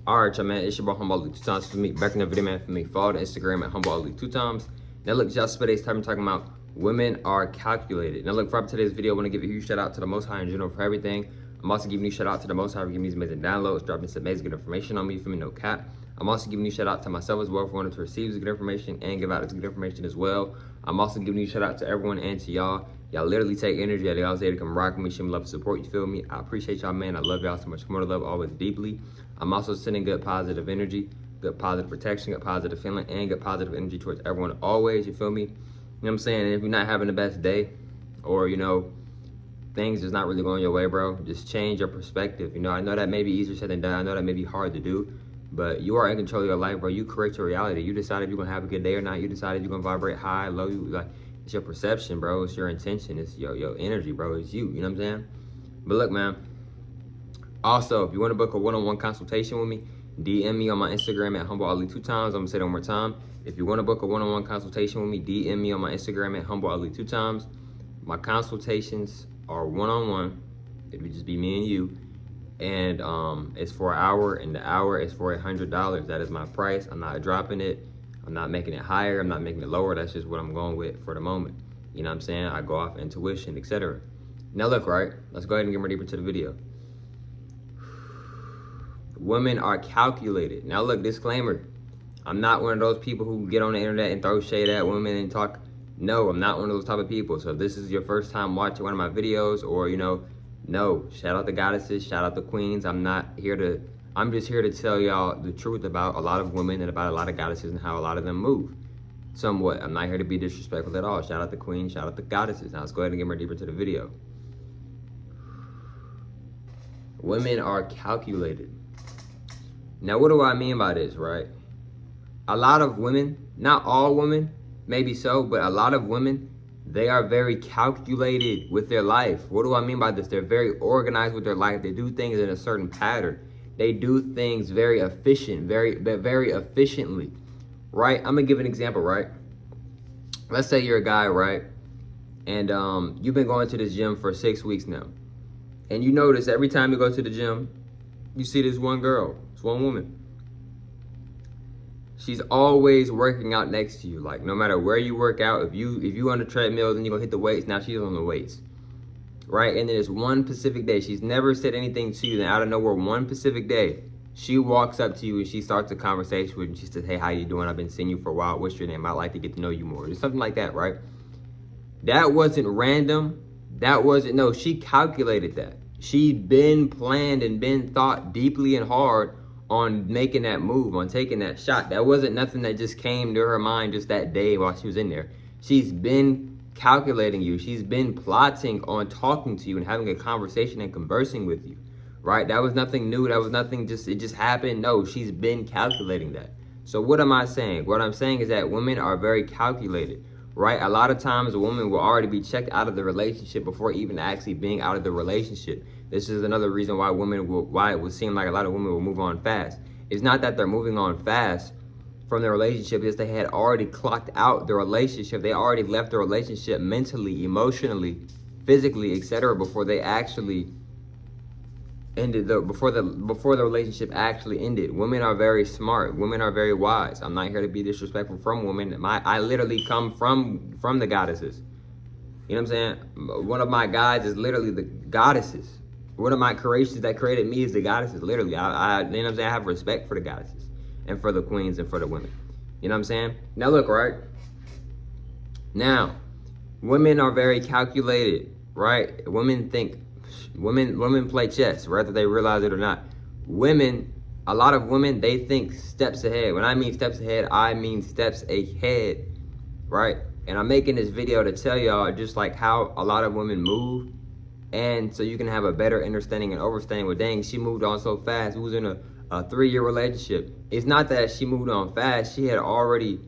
All right, y'all, man. It's your boy Humble Ali 2 times for me. Back in the video, man. For me, follow the Instagram at Humble Ali 2 times. Now, look, y'all, today's time talking about women are calculated. Now, look, for today's video, I want to give a huge shout out to the Most High in general for everything. I'm also giving you a shout out to the Most High for giving me these amazing downloads, dropping some amazing good information on me. For me, no cap. I'm also giving you a shout out to myself as well for wanting to receive this good information and give out this good information as well. I'm also giving you a shout out to everyone and to y'all. Y'all literally take energy out of y'all's day to come rock with me, show me love and support. You feel me? I appreciate y'all, man. I love y'all so much. More to love, always deeply. I'm also sending good positive energy, good positive protection, good positive feeling, and good positive energy towards everyone always. You feel me? You know what I'm saying? And if you're not having the best day, or you know, things just not really going your way, bro, just change your perspective. You know, I know that may be easier said than done. I know that may be hard to do, but you are in control of your life, bro. You create your reality. You decide if you're gonna have a good day or not. You decide if you're gonna vibrate high, low. You like, it's your perception, bro. It's your intention. It's your energy, bro. It's you. You know what I'm saying? But look, man. Also, if you want to book a one-on-one consultation with me, DM me on my Instagram at Humble Ali 2 times. I'm gonna say that one more time. If you want to book a one-on-one consultation with me, DM me on my Instagram at Humble Ali 2 times. My consultations are one-on-one. It would just be me and you. And it's for an hour, and the hour is for $100. That is my price. I'm not dropping it. I'm not making it higher. I'm not making it lower. That's just what I'm going with for the moment. You know what I'm saying? I go off intuition, etc. Now look, right? Let's go ahead and get more deeper to the video. Women are calculated. Now look, disclaimer. I'm not one of those people who get on the internet and throw shade at women and talk. No, I'm not one of those type of people. So if this is your first time watching one of my videos, or you know, no, shout out the goddesses, shout out the queens. I'm just here to tell y'all the truth about a lot of women and about a lot of goddesses and how a lot of them move. Somewhat. I'm not here to be disrespectful at all. Shout out the queens, shout out the goddesses. Now let's go ahead and get more deeper to the video. Women are calculated. Now, what do I mean by this, right? A lot of women, not all women, maybe so, but a lot of women, they are very calculated with their life. What do I mean by this? They're very organized with their life. They do things in a certain pattern. They do things very very efficiently, right? I'm gonna give an example, right? Let's say you're a guy, right? And you've been going to this gym for 6 weeks now. And you notice every time you go to the gym, you see this one girl, this one woman. She's always working out next to you. Like, no matter where you work out, if you on the treadmill, then you go hit the weights. Now she's on the weights, right? And then there's one Pacific day. She's never said anything to you. Then out of nowhere, one Pacific day, she walks up to you and she starts a conversation with you. She says, "Hey, how you doing? I've been seeing you for a while. What's your name? I'd like to get to know you more." Or something like that, right? That wasn't random. No, she calculated that. She'd been planned and been thought deeply and hard on making that move, on taking that shot. That wasn't nothing that just came to her mind just that day while she was in there. She's been calculating you. She's been plotting on talking to you and having a conversation and conversing with you, right? That was nothing new. That was nothing it just happened. No, she's been calculating that. So what am I saying? What I'm saying is that women are very calculated, right? A lot of times a woman will already be checked out of the relationship before even actually being out of the relationship. This is another reason why why it would seem like a lot of women will move on fast. It's not that they're moving on fast from the relationship, it's they had already clocked out the relationship. They already left the relationship mentally, emotionally, physically, etc. before they actually ended before the relationship actually ended. Women are very smart. Women are very wise. I'm not here to be disrespectful from women. I literally come from the goddesses. You know what I'm saying? One of my guides is literally the goddesses. One of my creations that created me is the goddesses. Literally, you know what I'm saying? I have respect for the goddesses and for the queens and for the women. You know what I'm saying? Now look, right? Now, women are very calculated, right? Women play chess, whether they realize it or not. A lot of women, they think steps ahead. When I mean steps ahead, I mean steps ahead, right? And I'm making this video to tell y'all just like how a lot of women move, and so you can have a better understanding and understanding. Well, dang, she moved on so fast. We was in a 3-year relationship. It's not that she moved on fast. She had already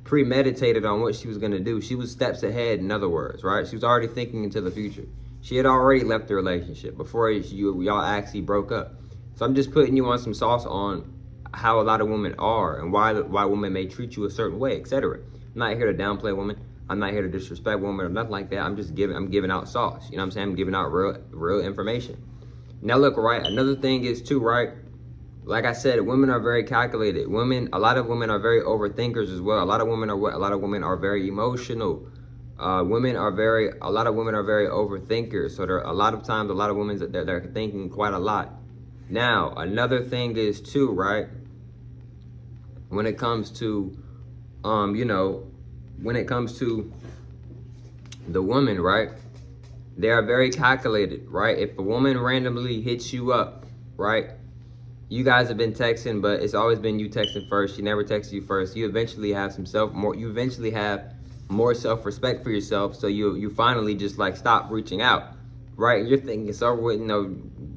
premeditated on what she was gonna do. She was steps ahead, in other words, right? She was already thinking into the future. She had already left the relationship before y'all actually broke up. So I'm just putting you on some sauce on how a lot of women are and why women may treat you a certain way, etc. I'm not here to downplay women. I'm not here to disrespect women or nothing like that. I'm giving out sauce. You know what I'm saying? I'm giving out real information. Now look, right, another thing is too, right? Like I said, women are very calculated. A lot of women are very overthinkers as well. A lot of women are very emotional. A lot of women are very overthinkers. So there are a lot of times, a lot of women they're thinking quite a lot. Now, another thing is too, right? When it comes to, when it comes to the woman, right? They are very calculated, right? If a woman randomly hits you up, right? You guys have been texting, but it's always been you texting first. She never texts you first. You eventually have you eventually have more self-respect for yourself. So you finally just like stop reaching out, right? And you're thinking it's over with,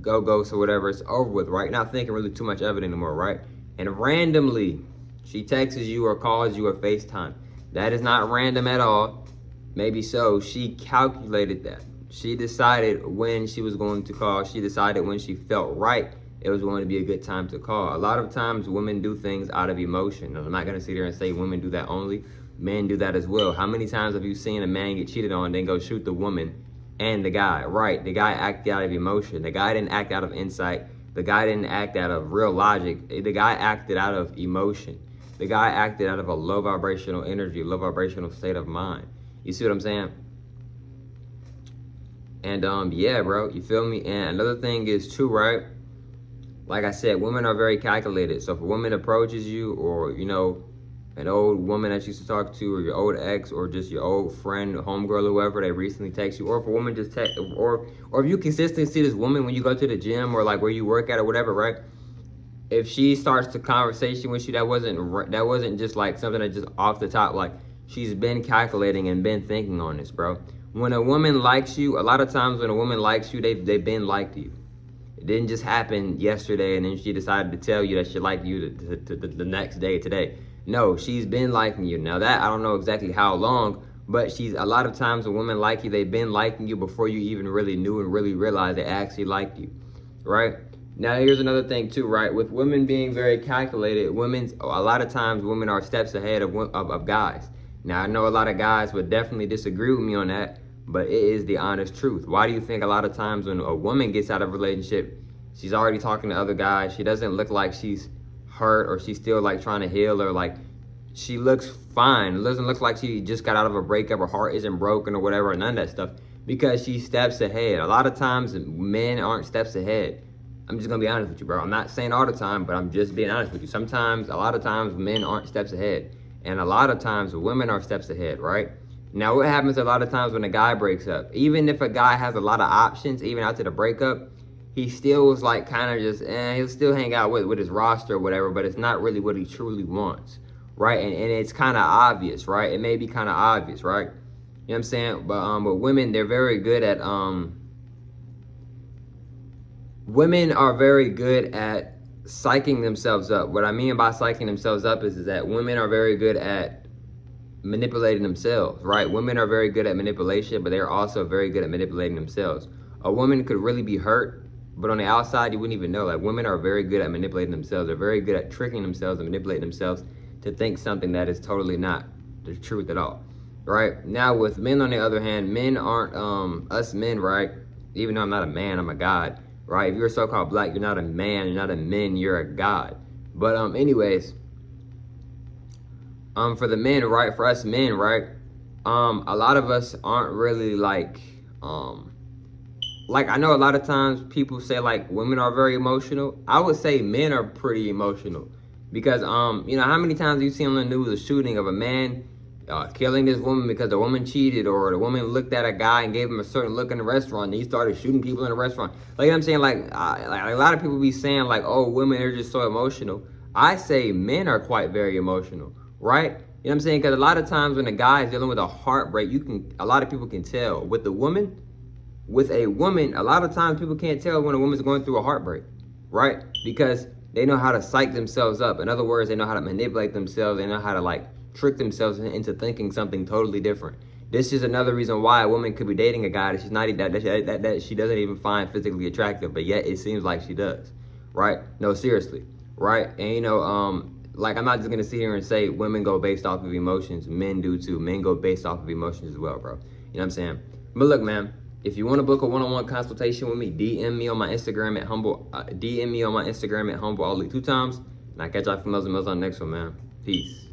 go, so whatever, it's over with, right? Not thinking really too much of it anymore, right? And randomly, she texts you or calls you or FaceTime. That is not random at all. Maybe so. She calculated that. She decided when she was going to call. She decided when she felt right it was going to be a good time to call. A lot of times women do things out of emotion. I'm not going to sit here and say women do that only. Men do that as well. How many times have you seen a man get cheated on, then go shoot the woman and the guy? Right, the guy acted out of emotion. The guy didn't act out of insight. The guy didn't act out of real logic. The guy acted out of emotion. The guy acted out of a low vibrational energy, low vibrational state of mind. You see what I'm saying? And yeah, bro, you feel me? And another thing is too, right? Like I said, women are very calculated. So if a woman approaches you, or an old woman that you used to talk to, or your old ex, or just your old friend, homegirl, whoever, they recently text you, or if a woman just text, or if you consistently see this woman when you go to the gym or like where you work at or whatever, right? If she starts the conversation with you, that wasn't just like something that just off the top. Like, she's been calculating and been thinking on this, bro. When a woman likes you, a lot of times when a woman likes you, they've been liked you. It didn't just happen yesterday and then she decided to tell you that she liked you the next day, today. No, she's been liking you. Now that, I don't know exactly how long, but a lot of times when women like you, they've been liking you before you even really knew and really realized they actually liked you, right? Now here's another thing too, right? With women being very calculated, a lot of times women are steps ahead of guys. Now I know a lot of guys would definitely disagree with me on that, but it is the honest truth. Why do you think a lot of times when a woman gets out of a relationship, she's already talking to other guys, she doesn't look like she's hurt or she's still like trying to heal, or like she looks fine. It doesn't look like she just got out of a breakup, her heart isn't broken or whatever, none of that stuff, because she steps ahead. A lot of times men aren't steps ahead. I'm just gonna be honest with you, bro. I'm not saying all the time, but I'm just being honest with you. A lot of times men aren't steps ahead, and a lot of times women are steps ahead, right? Now, what happens a lot of times when a guy breaks up? Even if a guy has a lot of options, even after the breakup, he still was like kind of just, he'll still hang out with his roster or whatever, but it's not really what he truly wants, right? And it's kind of obvious, right? It may be kind of obvious, right? You know what I'm saying? But women, they're very good at, women are very good at psyching themselves up. What I mean by psyching themselves up is that women are very good at manipulating themselves, right? Women are very good at manipulation, but they're also very good at manipulating themselves. A woman could really be hurt, but on the outside, you wouldn't even know. Like, women are very good at manipulating themselves. They're very good at tricking themselves and manipulating themselves to think something that is totally not the truth at all, right? Now, with men, on the other hand, men aren't, us men, right? Even though I'm not a man, I'm a god, right? If you're so-called black, you're not a man, you're not a man, you're a god. But anyways, for the men, right? For us men, right? A lot of us aren't really like I know a lot of times people say like women are very emotional. I would say men are pretty emotional because how many times do you see on the news a shooting of a man killing this woman because the woman cheated, or the woman looked at a guy and gave him a certain look in the restaurant and he started shooting people in the restaurant? Like, you know what I'm saying? Like a lot of people be saying like, oh, women are just so emotional. I say men are quite very emotional, right? You know what I'm saying? Because a lot of times when a guy is dealing with a heartbreak, a lot of people can tell. With a woman, a lot of times people can't tell when a woman's going through a heartbreak, right? Because they know how to psych themselves up. In other words, they know how to manipulate themselves. They know how to like trick themselves into thinking something totally different. This is another reason why a woman could be dating a guy that she's not that she doesn't even find physically attractive, but yet it seems like she does, right? No, seriously, right? And like, I'm not just gonna sit here and say women go based off of emotions. Men do too. Men go based off of emotions as well, bro. You know what I'm saying? But look, man, If you want to book a one-on-one consultation with me, DM me on my Instagram at humble ali 2 times. And I catch y'all females and males on the next one, man. Peace.